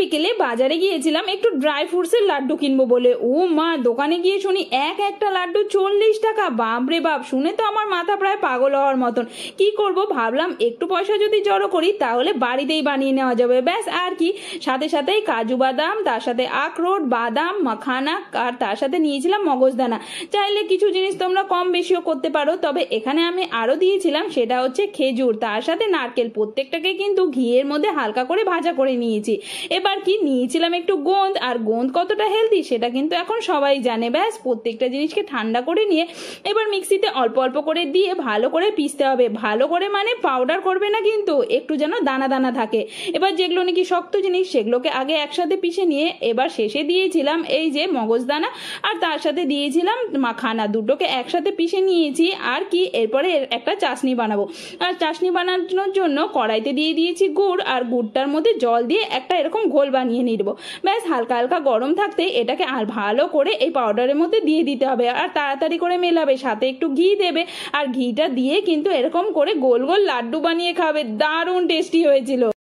বিকেলে বাজারে গিয়েছিলাম একটু ড্রাই ফ্রুটসের লাড্ডু কিনবো বলে। ও মা, দোকানে গিয়ে শুনি একটা লাড্ডু 40 টাকা। বাপরে বাপ, শুনে তো আমার মাথা প্রায় পাগল হওয়ার মতন। কি করব ভাবলাম, একটু পয়সা যদি জড়ো করি তাহলে বাড়িতেই বানিয়ে নেওয়া যাবে, ব্যাস। আর কি, সাথে সাথেই কাজু বাদাম, তার সাথে আখরোট, বাদাম, মাখানা, আর তার সাথে নিয়েছিলাম মগজদানা। চাইলে কিছু জিনিস তোমরা কম বেশিও করতে পারো, তবে এখানে আমি আরো দিয়েছিলাম, সেটা হচ্ছে খেজুর, তার সাথে নারকেল। প্রত্যেকটাকে কিন্তু ঘিয়ের মধ্যে হালকা করে ভাজা করে নিয়েছি। এবার কি নিয়েছিলাম একটু গোঁদ, আর গোঁদ কতটা হেলদি সেটা কিন্তু এখন সবাই জানে। ব্যাস, প্রত্যেকটা জিনিসকে ঠান্ডা করে নিয়ে এবার মিক্সিতে অল্প অল্প করে দিয়ে ভালো করে পিষতে হবে। ভালো করে মানে পাউডার করবে না কিন্তু, একটু যেন দানা দানা থাকে। এবার যেগুলো নাকি শক্ত জিনিস সেগুলোকে আগে একসাথে পিষে নিয়ে এবার শেষে দিয়েছিলাম এই যে মগজদানা, আর তার সাথে দিয়েছিলাম মাখানা। দুটোকে একসাথে পিষে নিয়েছি। আর কি, এরপরে একটা চাশনি বানাবো। আর চাশনি বানানোর জন্য কড়াইতে দিয়ে দিয়েছি গুড়, আর গুড়টার মধ্যে জল দিয়ে একটা এরকম ঘোল বানিয়ে নিব। ব্যাস, হালকা হালকা গরম থাকতে এটাকে আর ভালো করে এই পাউডারের মধ্যে দিয়ে দিতে হবে, আর তাড়াতাড়ি করে মেলাবে। সাথে একটু ঘি দেবে, আর ঘিটা দিয়ে কিন্তু এরকম করে গোল গোল লাড্ডু বানিয়ে খাবে। দারুণ টেস্টি হয়েছিল।